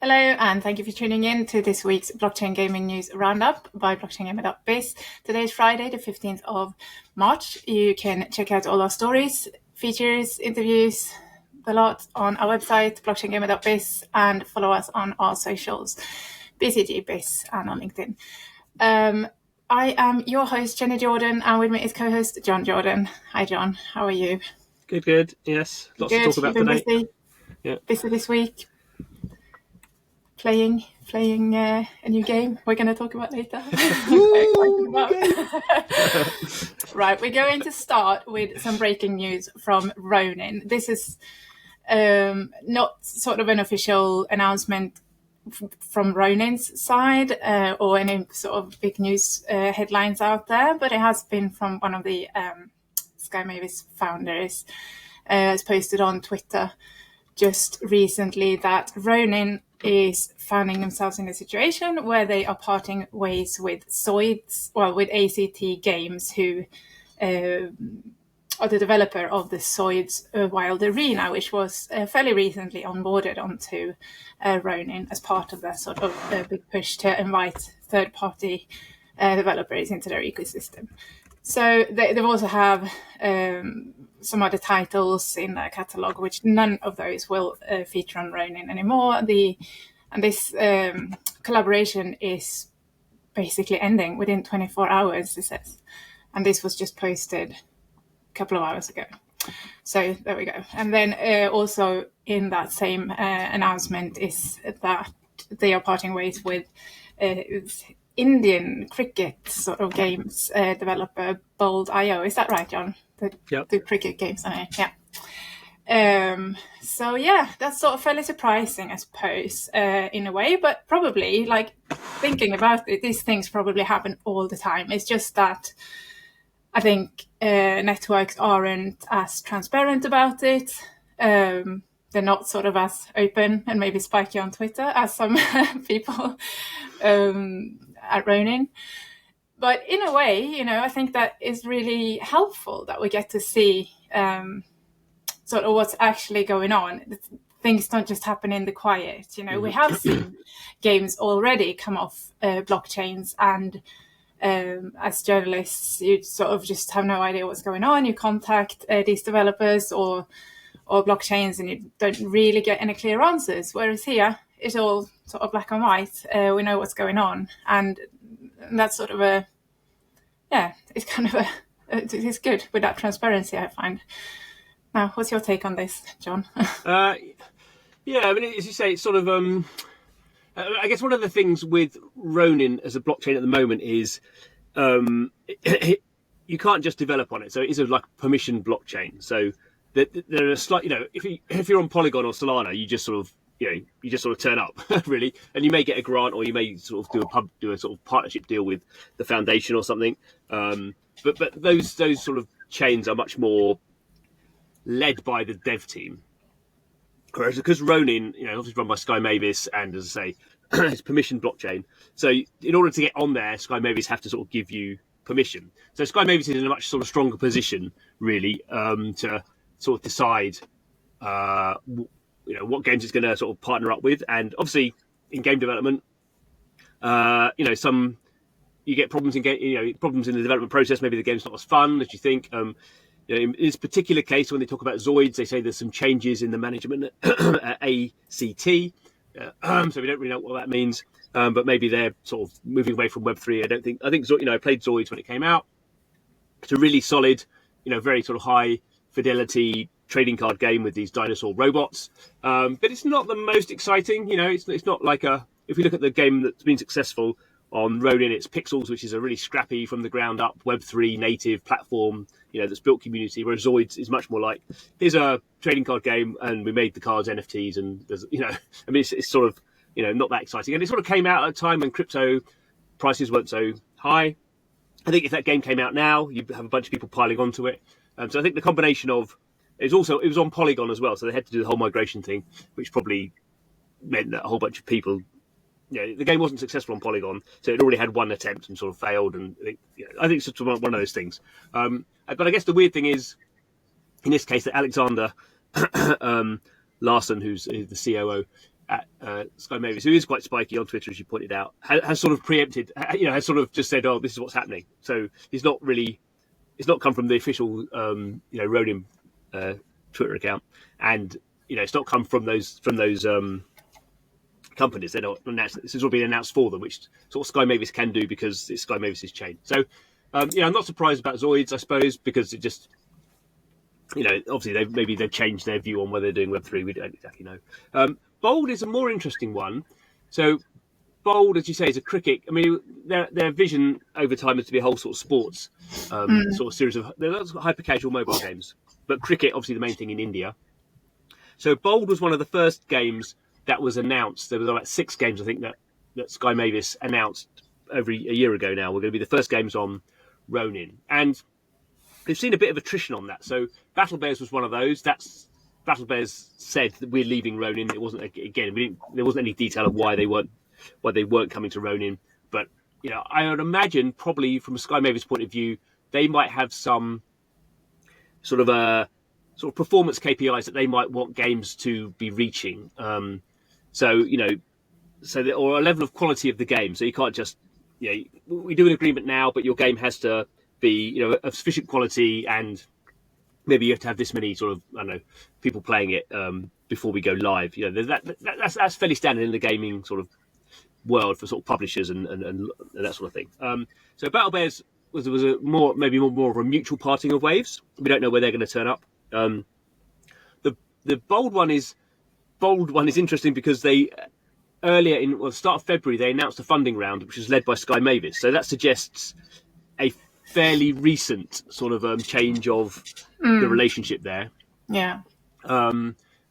Hello, and thank you for tuning in to this week's Blockchain Gaming News Roundup by blockchaingamer.biz. Today is Friday, the 15th of March. You can check out all our stories, features, interviews, the lot on our website, blockchaingamer.biz, and follow us on our socials, BCGBiz, and on LinkedIn. I am your host, Jenny Jordan, and with me is co-host John Jordan. Hi, John. How are you? Good. Yes, lots to talk about today. Busy? Yeah. Busy this week? Playing a new game we're going to talk about later. Right, we're going to start with some breaking news from Ronin. This is not sort of an official announcement from Ronin's side or any sort of big news headlines out there, but it has been from one of the Sky Mavis founders. Has posted on Twitter just recently that Ronin is finding themselves in a situation where they are parting ways with ZOIDZ, with ACT Games, who are the developer of the ZOIDZ Wild Arena, which was fairly recently onboarded onto Ronin as part of their sort of big push to invite third-party developers into their ecosystem. So they also have some other titles in their catalog, which none of those will feature on Ronin anymore. This collaboration is basically ending within 24 hours, it says. And this was just posted a couple of hours ago. So there we go. And then also in that same announcement is that they are parting ways with Indian cricket sort of games developer Bold.io. Is that right, John? The cricket games, yeah. So yeah, that's sort of fairly surprising, I suppose, in a way, but probably, like, thinking about it, these things probably happen all the time. It's just that I think networks aren't as transparent about it. They're not sort of as open and maybe spiky on Twitter as some people at Ronin. But in a way, I think that is really helpful that we get to see sort of what's actually going on. Things don't just happen in the quiet. We have seen games already come off blockchains, and as journalists, you sort of just have no idea what's going on. You contact these developers or blockchains, and you don't really get any clear answers. Whereas here, it's all sort of black and white. We know what's going on, and that's sort of it's kind of it's good with that transparency, I find. Now, what's your take on this, John? Yeah, I mean, as you say, it's sort of I guess one of the things with Ronin as a blockchain at the moment is you can't just develop on it. So it is like a permissioned blockchain. So there are slight, if you're on Polygon or Solana, you just sort of turn up really, and you may get a grant, or you may sort of do a sort of partnership deal with the foundation or something. But those sort of chains are much more led by the dev team. Whereas because Ronin, obviously run by Sky Mavis, and as I say, it's permission blockchain. So in order to get on there, Sky Mavis have to sort of give you permission. So Sky Mavis is in a much sort of stronger position, really, to sort of decide, what games it's going to sort of partner up with. And obviously, in game development, you get problems in problems in the development process. Maybe the game's not as fun as you think. In this particular case, when they talk about ZOIDZ, they say there's some changes in the management at ACT. So we don't really know what that means, but maybe they're sort of moving away from Web3. I think I played ZOIDZ when it came out. It's a really solid, very sort of high fidelity trading card game with these dinosaur robots. But it's not the most exciting. It's not like if we look at the game that's been successful on Ronin, it's Pixels, which is a really scrappy, from the ground up Web3 native platform, that's built community. Whereas ZOIDZ is much more like, here's a trading card game, and we made the cards NFTs, and there's, it's sort of, not that exciting. And it sort of came out at a time when crypto prices weren't so high. I think if that game came out now, you'd have a bunch of people piling onto it. So I think the combination of, it was on Polygon as well, so they had to do the whole migration thing, which probably meant that a whole bunch of people, the game wasn't successful on Polygon, so it already had one attempt and sort of failed. And I think it's sort of one of those things. But I guess the weird thing is, in this case, that Alexander Larson, who's the COO, at Sky Mavis, who is quite spiky on Twitter, as you pointed out, has sort of preempted, has sort of just said, "Oh, this is what's happening." So it's not come from the official, Ronin Twitter account, and it's not come from those companies. They're not announced. This has all been announced for them, which sort of Sky Mavis can do because it's Sky Mavis's chain. So, I'm not surprised about ZOIDZ, I suppose, because it just, obviously they've changed their view on whether they're doing Web3. We don't exactly know. Bold is a more interesting one. So, Bold, as you say, is a cricket. I mean, their vision over time is to be a whole sort of sports sort of series of hyper casual mobile games, but cricket obviously the main thing in India. So, Bold was one of the first games that was announced. There was about 6 games, I think, that Sky Mavis announced over a year ago now. We're going to be the first games on Ronin. And they've seen a bit of attrition on that. So Battle Bears was one of those. Battle Bears said that we're leaving Ronin. It wasn't, again, there wasn't any detail of why they weren't coming to Ronin. But, I would imagine probably from a Sky Mavis point of view, they might have some sort of performance KPIs that they might want games to be reaching. Or a level of quality of the game. So you can't just, we do an agreement now, but your game has to be, of sufficient quality, and maybe you have to have this many sort of, I don't know, people playing it before we go live. That's fairly standard in the gaming sort of world for sort of publishers and that sort of thing. So Battle Bears was maybe more of a mutual parting of waves. We don't know where they're going to turn up. The Bold one is interesting because they earlier the start of February they announced a funding round which was led by Sky Mavis. So that suggests a fairly recent sort of change of the relationship there. Yeah. I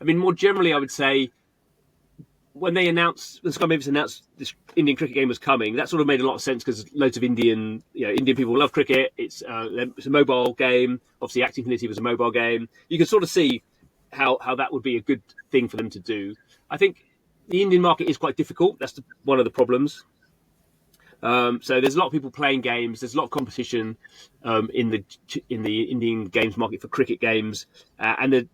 mean, more generally, I would say when Sky Mavis announced this Indian cricket game was coming, that sort of made a lot of sense because loads of Indian people love cricket. It's a mobile game. Obviously, Acting Infinity was a mobile game. You can sort of see how that would be a good thing for them to do. I think the Indian market is quite difficult. That's one of the problems. So there's a lot of people playing games. There's a lot of competition in the Indian games market for cricket games, and they're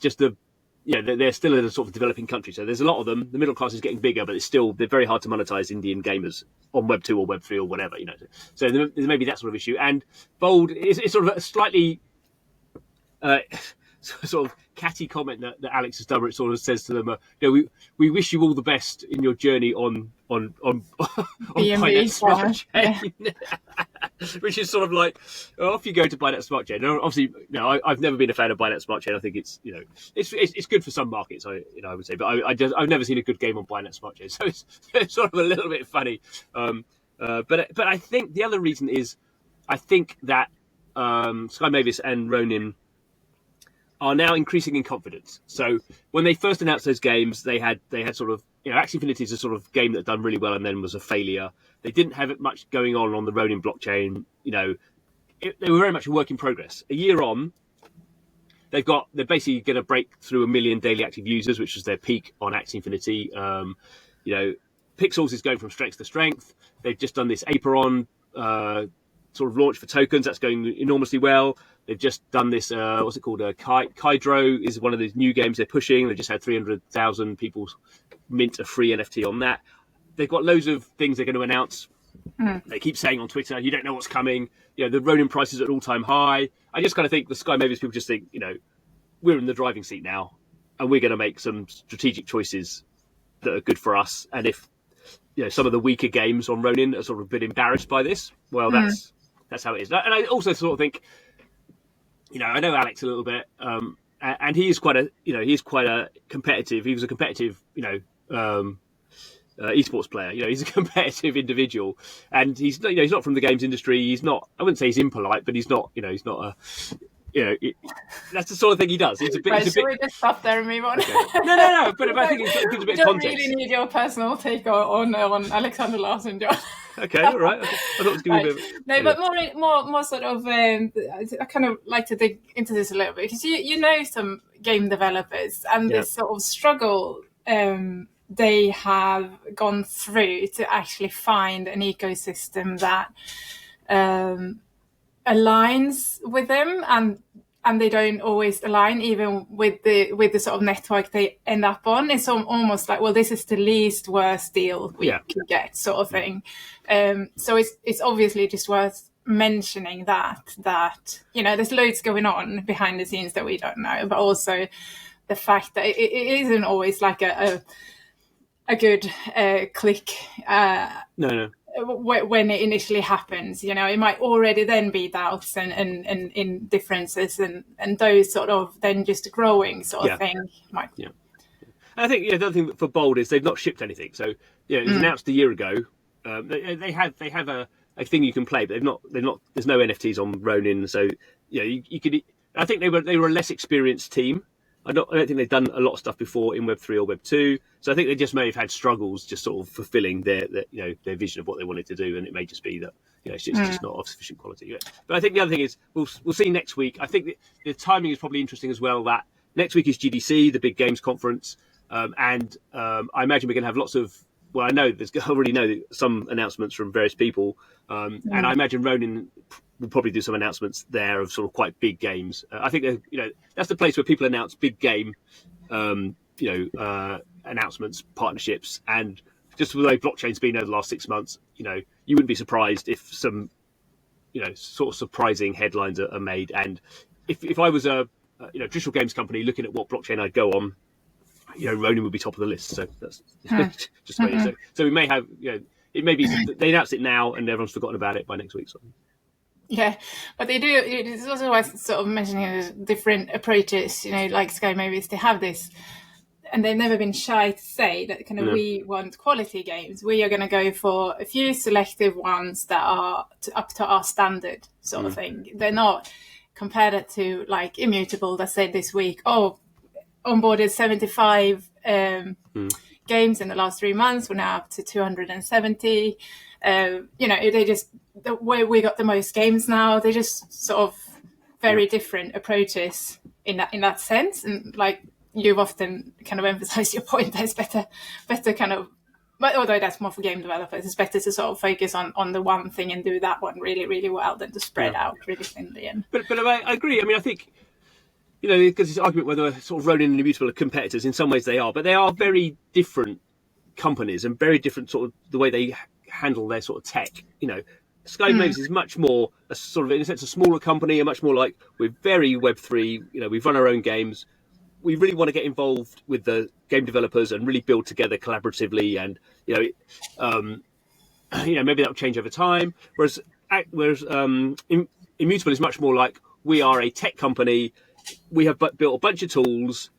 still in a sort of developing country. So there's a lot of them. The middle class is getting bigger, but they're very hard to monetize Indian gamers on Web 2 or Web 3 or whatever. So there's maybe that sort of issue. And Bold is sort of a slightly sort of catty comment that Alex has done, where it sort of says to them, we wish you all the best in your journey on Binance Smart Chain, which is sort of like, off you go to Binance Smart Chain. Obviously, I've never been a fan of Binance Smart Chain. I think it's it's good for some markets, I would say, but I've never seen a good game on Binance Smart Chain, so it's sort of a little bit funny. But I think the other reason is I think that Sky Mavis and Ronin are now increasing in confidence. So when they first announced those games, they had sort of, Axie Infinity is a sort of game that had done really well and then was a failure. They didn't have it much going on the Ronin blockchain. They were very much a work in progress. A year on, they're basically going to break through 1 million daily active users, which was their peak on Axie Infinity. Pixels is going from strength to strength. They've just done this Aperon sort of launch for tokens. That's going enormously well. They've just done this, what's it called? Kydro is one of the new games they're pushing. They just had 300,000 people mint a free NFT on that. They've got loads of things they're going to announce. They keep saying on Twitter, you don't know what's coming. The Ronin price is at an all-time high. I just kind of think the Sky Mavis people just think, we're in the driving seat now, and we're going to make some strategic choices that are good for us. And if some of the weaker games on Ronin are sort of a bit embarrassed by this, well, that's how it is. And I also sort of think, I know Alex a little bit, and he is quite a competitive. He was a competitive, esports player. He's a competitive individual, and he's not from the games industry. He's not. I wouldn't say he's impolite, but he's not. He's not a. That's the sort of thing he does. He's a bit. Should we just stop there and move on? Okay. No. But I think it gives a bit of context. You don't really need your personal take on Alexander Larsen, John. Okay, all right. I thought it was going to be a bit. No, but more sort of. I kind of like to dig into this a little bit because you know some game developers and this sort of struggle they have gone through to actually find an ecosystem that aligns with them and and they don't always align even with the sort of network they end up on. It's almost like, well, this is the least worst deal we could get, sort of thing. So it's obviously just worth mentioning that there's loads going on behind the scenes that we don't know, but also the fact that it isn't always like a good click. No. When it initially happens, it might already then be doubts and in differences and those sort of then just growing sort of thing. And I think the other thing for Bold is they've not shipped anything. So it was announced a year ago. They have a thing you can play, but they've not. There's no NFTs on Ronin, so you could. I think they were a less experienced team. I don't think they've done a lot of stuff before in Web 3 or Web 2. So I think they just may have had struggles just sort of fulfilling their vision of what they wanted to do. And it may just be that, it's just not of sufficient quality. But I think the other thing is we'll see next week. I think the timing is probably interesting as well, that next week is GDC, the big games conference. And I imagine we're going to have lots of, well, I already know some announcements from various people. And I imagine Ronin will probably do some announcements there of sort of quite big games. I think that's the place where people announce big game, announcements, partnerships, and just the way blockchain's been over the last 6 months, you wouldn't be surprised if some, sort of surprising headlines are made. And if I was a traditional games company looking at what blockchain I'd go on, Ronin would be top of the list. So that's just the way it is. So we may have, it may be they announce it now and everyone's forgotten about it by next week. So. Yeah, but they do. It's also worth sort of mentioning different approaches. Like Sky Movies, they have this, and they've never been shy to say that kind of we want quality games. We are going to go for a few selective ones that are up to our standard, sort of thing. They're not compared it to like Immutable that said this week, onboarded 75 games in the last 3 months. We're now up to 270. They just, the way we got the most games now, they're just sort of very different approaches in that sense. And like you've often kind of emphasized your point, that it's better kind of, but although that's more for game developers, it's better to sort of focus on the one thing and do that one really, really well than to spread out really thinly. And but I agree. I mean, I think, because this argument whether sort of Ronin and Immutable are competitors, in some ways they are, but they are very different companies and very different sort of the way they handle their sort of tech. Sky Movies is much more a sort of, in a sense, a smaller company, and much more like we're very Web3. We've run our own games. We really want to get involved with the game developers and really build together collaboratively. And maybe that will change over time. Whereas Immutable is much more like we are a tech company. We have built a bunch of tools.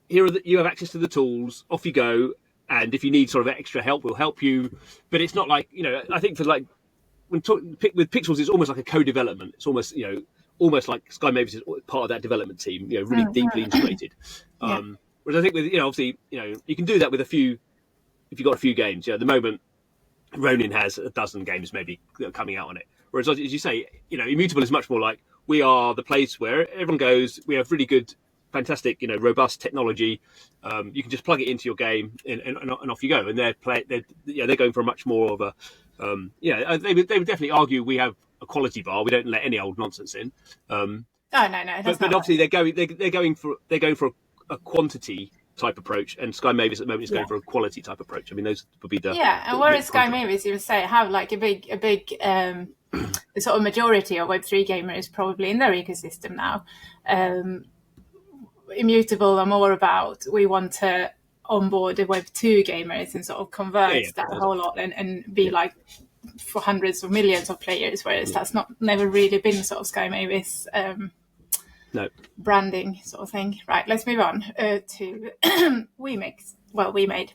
You have access to the tools. Off you go. And if you need sort of extra help, we'll help you. But it's not like, I think for like, with Pixels, it's almost like a co-development. It's almost, almost like Sky Movies is part of that development team, really deeply integrated. Whereas I think with, obviously, you can do that with if you've got a few games. At the moment, Ronin has a dozen games maybe that are coming out on it. Whereas, as you say, Immutable is much more like we are the place where everyone goes. We have really good, fantastic, robust technology. You can just plug it into your game and off you go. And they're going for a much more of a, they would definitely argue we have a quality bar. We don't let any old nonsense in. No. But obviously they're going for a quantity type approach, and Sky Movies at the moment is going for a quality type approach. I mean, those would be the and whereas Sky Movies, you would say, have like a big the sort of majority of Web3 gamers probably in their ecosystem now. Immutable are more about we want to onboard the Web2 gamers and sort of convert that whole lot and be like for hundreds of millions of players, whereas that's never really been sort of Sky Movies branding sort of thing. Right, let's move on to Wemade.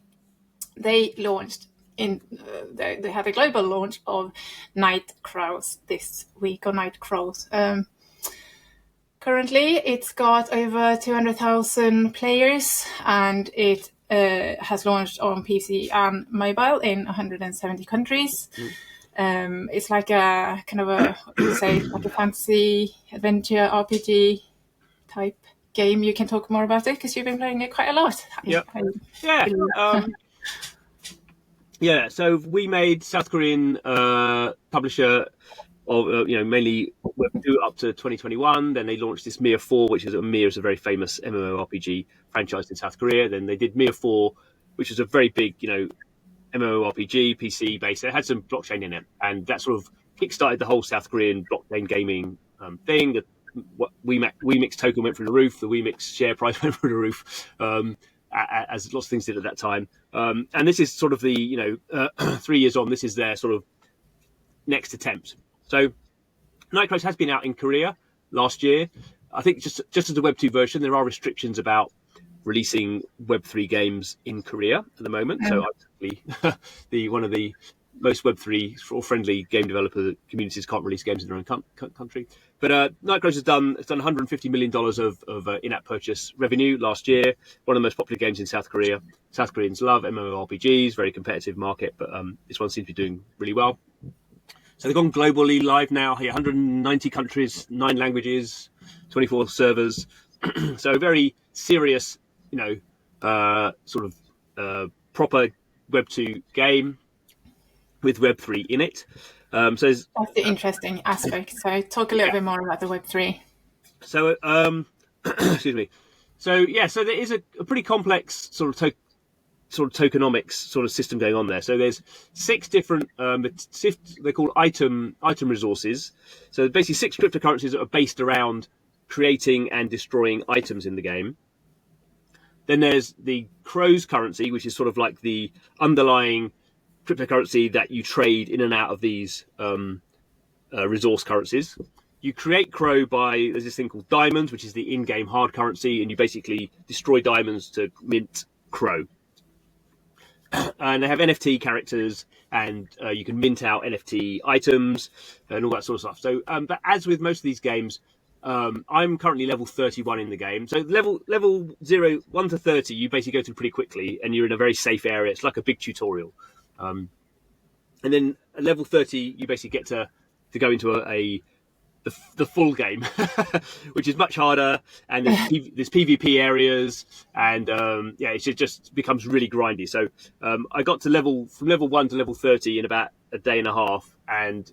They launched they had a global launch of Night Crows this week, or Night Crows. Currently, it's got over 200,000 players, and it has launched on PC and mobile in 170 countries. It's like a kind of like a fantasy adventure RPG type game. You can talk more about it because you've been playing it quite a lot. So Wemade, South Korean publisher. of mainly Web 2 up to 2021. Then they launched this Mir 4, which is Mir is a very famous MMORPG franchise in South Korea. Then they did Mir 4, which is a very big MMORPG PC based. It had some blockchain in it, and that sort of kickstarted the whole South Korean blockchain gaming thing. What Wemix token went through the roof. The Wemix share price went through the roof, as lots of things did at that time. And this is sort of the 3 years on. This is their sort of next attempt. So Nightcrows has been out in Korea last year. I think just as the Web 2 version, there are restrictions about releasing Web 3 games in Korea at the moment. So one of the most Web 3 friendly game developer communities can't release games in their own country. But Nightcrows has done $150 million of in-app purchase revenue last year. One of the most popular games in South Korea. South Koreans love MMORPGs, very competitive market, but this one seems to be doing really well. So they've gone globally live now, 190 countries, 9 languages, 24 servers. So very serious, proper Web 2 game with Web 3 in it. That's the interesting aspect. So talk a little bit more about the Web 3. So, excuse me. So there is a pretty complex sort of tokenomics sort of system going on there. So there's 6 different they're called item resources. So basically 6 cryptocurrencies that are based around creating and destroying items in the game. Then there's the Crows currency, which is sort of like the underlying cryptocurrency that you trade in and out of these resource currencies. You create Crow there's this thing called diamonds, which is the in-game hard currency, and you basically destroy diamonds to mint Crow. And they have NFT characters, and you can mint out NFT items and all that sort of stuff. So, but as with most of these games, I'm currently level 31 in the game. So level 1 to 30, you basically go through pretty quickly, and you're in a very safe area. It's like a big tutorial. And then at level 30, you basically get to go into the full game, which is much harder, and there's PvP areas, and it just becomes really grindy. So I got from level 1 to level 30 in about a day and a half, and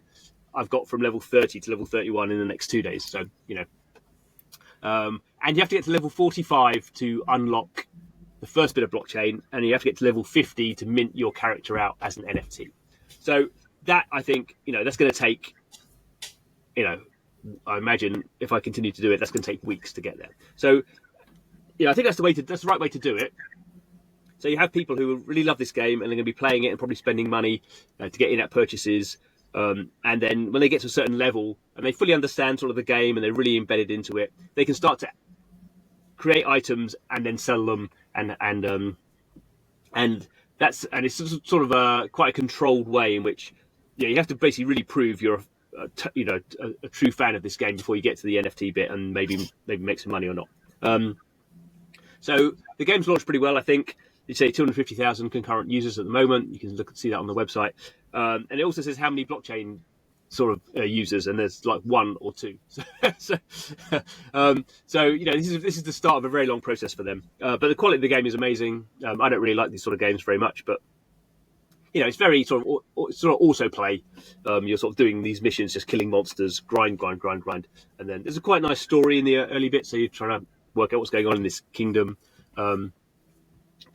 I've got from level 30 to level 31 in the next 2 days. So and you have to get to level 45 to unlock the first bit of blockchain, and you have to get to level 50 to mint your character out as an NFT. So that, I think, that's going to take, I imagine if I continue to do it, that's going to take weeks to get there. So, I think that's the right way to do it. So you have people who really love this game, and they're going to be playing it and probably spending money to get in-app purchases. And then when they get to a certain level and they fully understand sort of the game and they're really embedded into it, they can start to create items and then sell them, and it's sort of quite a controlled way in which you have to basically really prove you're a true fan of this game before you get to the NFT bit and maybe make some money or not. So the game's launched pretty well, I think. You say 250,000 concurrent users at the moment. You can see that on the website, and it also says how many blockchain sort of users, and there's like 1 or 2. So this is the start of a very long process for them. But the quality of the game is amazing. I don't really like these sort of games very much, but it's very sort of also play. You're sort of doing these missions, just killing monsters, grind, and then there's a quite nice story in the early bit. So you're trying to work out what's going on in this kingdom. But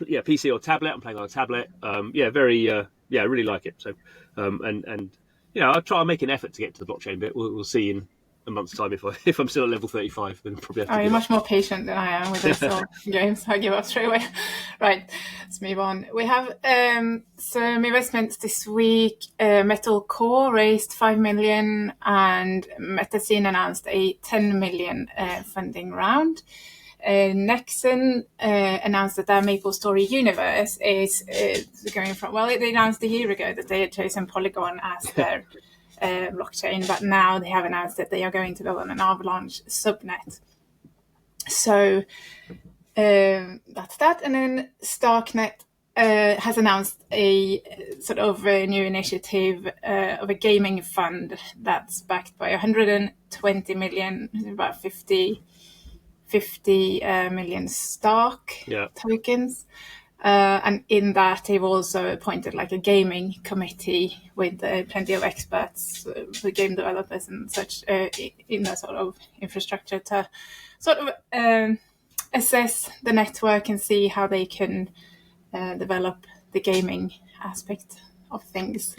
PC or tablet. I'm playing on a tablet. I really like it. So, I'll make an effort to get to the blockchain bit. We'll see in a month's time if I'm still at level 35. Then probably have to. You're much more patient than I am with this sort of games. I give up straight away. Right, let's move on. We have some investments this week. Metal Core raised 5 million, and Metascene announced a 10 million funding round. Nexon announced that their MapleStory universe is going from, they announced a year ago that they had chosen Polygon as their blockchain, but now they have announced that they are going to build on an Avalanche subnet. So that's that. And then Starknet has announced a sort of a new initiative of a gaming fund that's backed by 120 million, about 50 million Stark tokens. And in that, they've also appointed like a gaming committee with plenty of experts, the game developers and such, in the sort of infrastructure to sort of assess the network and see how they can develop the gaming aspect of things.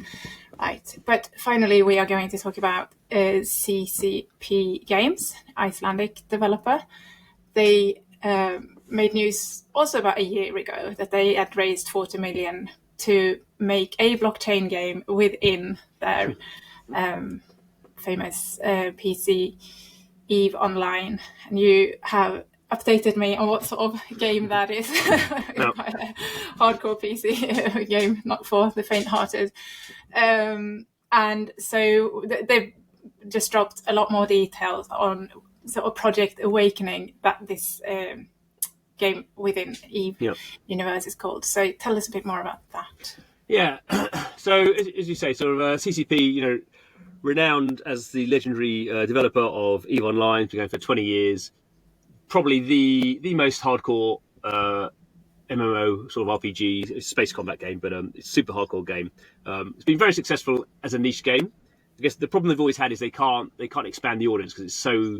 Right. But finally, we are going to talk about CCP Games, Icelandic developer. They made news also about a year ago that they had raised 40 million to make a blockchain game within their famous PC EVE Online. And you have updated me on what sort of game that is. No. Quite a hardcore PC game, not for the faint-hearted. And so they've just dropped a lot more details on sort of Project Awakening that this game within EVE universe is called. So tell us a bit more about that. Yeah. So as you say, sort of CCP, renowned as the legendary developer of EVE Online, been going for 20 years. Probably the most hardcore MMO sort of RPG, it's a space combat game, but it's a super hardcore game. It's been very successful as a niche game. I guess the problem they've always had is they can't expand the audience because it's so.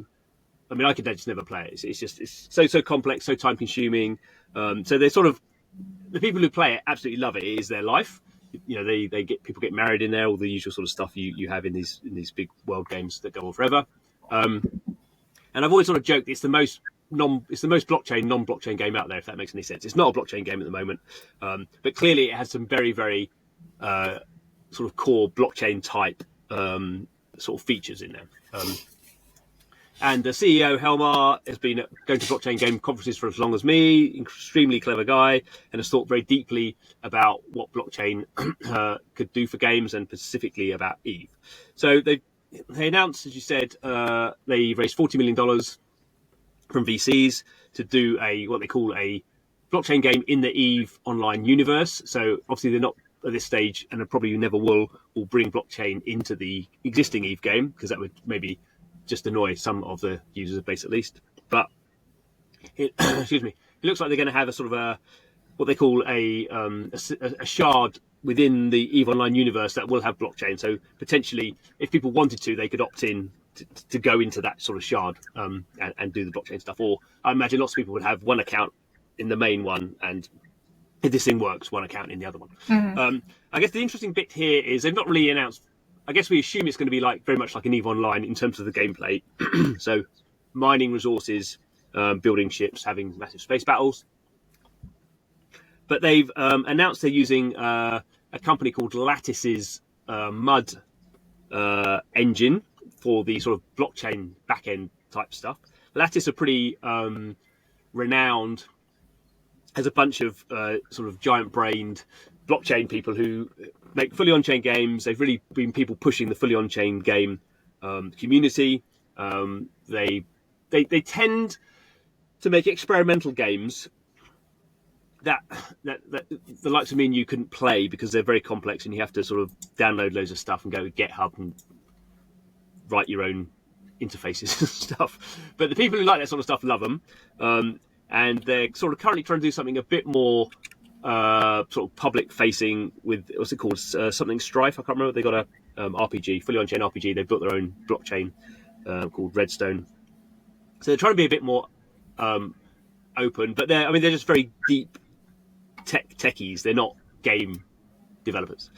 I mean, I could just never play it. It's so complex, so time consuming. So they're sort of the people who play it absolutely love it. It is their life. They people get married in there, all the usual sort of stuff you have in these big world games that go on forever. And I've always sort of joked it's the most blockchain non-blockchain game out there, if that makes any sense. It's not a blockchain game at the moment, but clearly it has some very very sort of core blockchain type sort of features in there. And the CEO Helmar has been going to blockchain game conferences for as long as me. Extremely clever guy, and has thought very deeply about what blockchain could do for games, and specifically about EVE. So they announced, as you said, they raised $40 million from VCs to do what they call a blockchain game in the EVE Online universe. So obviously they're not at this stage, and they probably never will bring blockchain into the existing EVE game, because that would maybe just annoy some of the user base at least. But excuse me, it looks like they're going to have a sort of what they call a shard within the EVE Online universe that will have blockchain. So potentially, if people wanted to, they could opt in to go into that sort of shard and do the blockchain stuff. Or I imagine lots of people would have one account in the main one, and if this thing works, one account in the other one. Mm-hmm. I guess the interesting bit here is they've not really announced. I guess we assume it's going to be very much like an EVE Online in terms of the gameplay. So mining resources, building ships, having massive space battles. But they've announced they're using a company called Lattice's MUD engine for the sort of blockchain backend type stuff. Lattice are pretty renowned as a bunch of sort of giant-brained blockchain people who make fully on-chain games. They've really been people pushing the fully on-chain game community. They tend to make experimental games that the likes of me and you couldn't play because they're very complex, and you have to sort of download loads of stuff and go to GitHub and write your own interfaces and stuff. But the people who like that sort of stuff love them, and they're sort of currently trying to do something a bit more sort of public facing with, what's it called, something Strife, I can't remember. They got a RPG, fully on-chain RPG. They built their own blockchain called Redstone. So they're trying to be a bit more open, but they're just very deep techies. They're not game developers.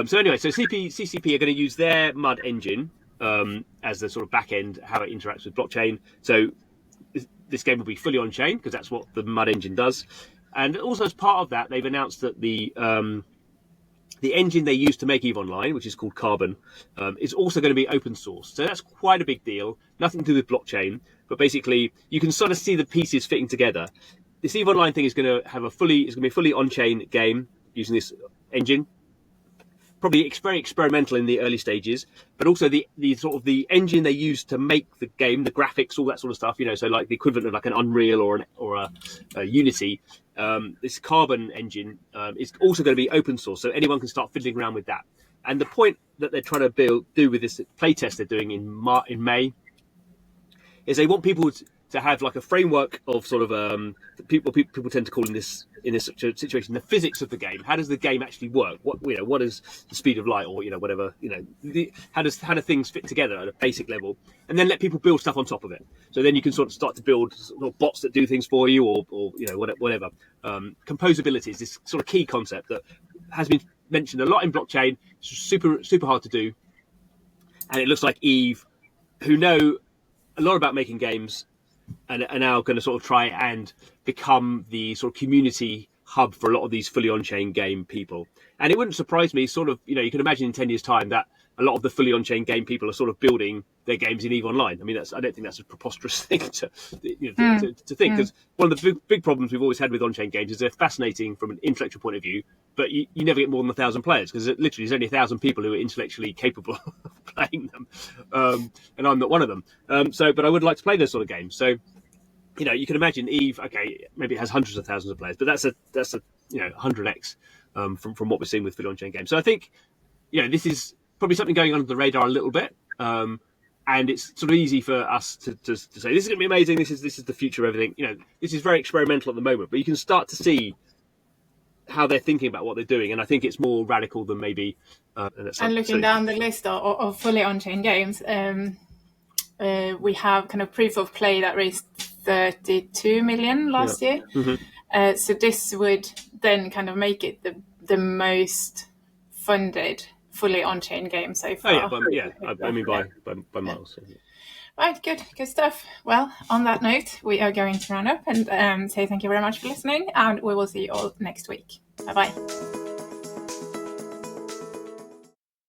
So anyway, so CCP are going to use their MUD engine as the sort of back end, how it interacts with blockchain. So this game will be fully on-chain because that's what the MUD engine does. And also as part of that, they've announced that the engine they use to make EVE Online, which is called Carbon, is also going to be open source. So that's quite a big deal. Nothing to do with blockchain, but basically you can sort of see the pieces fitting together. This EVE Online thing is going to be a fully on-chain game using this engine. Probably very experimental in the early stages, but also the sort of the engine they use to make the game, the graphics, all that sort of stuff. So like the equivalent of like an Unreal or a Unity. This Carbon engine is also going to be open source, so anyone can start fiddling around with that. And the point that they're trying to do with this playtest they're doing in May is they want people to have like a framework of sort of people tend to call in this in this situation, the physics of the game. How does the game actually work? What is the speed of light, or whatever? How do things fit together at a basic level, and then let people build stuff on top of it. So then you can sort of start to build sort of bots that do things for you, or whatever. Composability is this sort of key concept that has been mentioned a lot in blockchain. It's super hard to do, and it looks like Eve, who know a lot about making games, and are now going to sort of try and become the sort of community hub for a lot of these fully on-chain game people. And it wouldn't surprise me, sort of, you can imagine in 10 years' time that a lot of the fully on-chain game people are sort of building their games in EVE Online. I mean, I don't think that's a preposterous thing to think, because one of the big problems we've always had with on-chain games is they're fascinating from an intellectual point of view, but you never get more than 1,000 players, because literally there's only 1,000 people who are intellectually capable of playing them, and I'm not one of them. But I would like to play those sort of games. So, you can imagine Eve. Okay, maybe it has hundreds of thousands of players, but that's a 100x from what we're seeing with fully on-chain games. So I think this is probably something going under the radar a little bit, and it's sort of easy for us to say this is going to be amazing. This is the future of everything. This is very experimental at the moment, but you can start to see how they're thinking about what they're doing, and I think it's more radical than maybe. And looking down the list of fully on-chain games, we have kind of proof of play that raised 32 million last year. Mm-hmm. So this would then kind of make it the most funded fully on-chain game so far. I mean by miles. Yeah. Right, good stuff. Well, on that note, we are going to round up and say thank you very much for listening, and we will see you all next week. Bye-bye.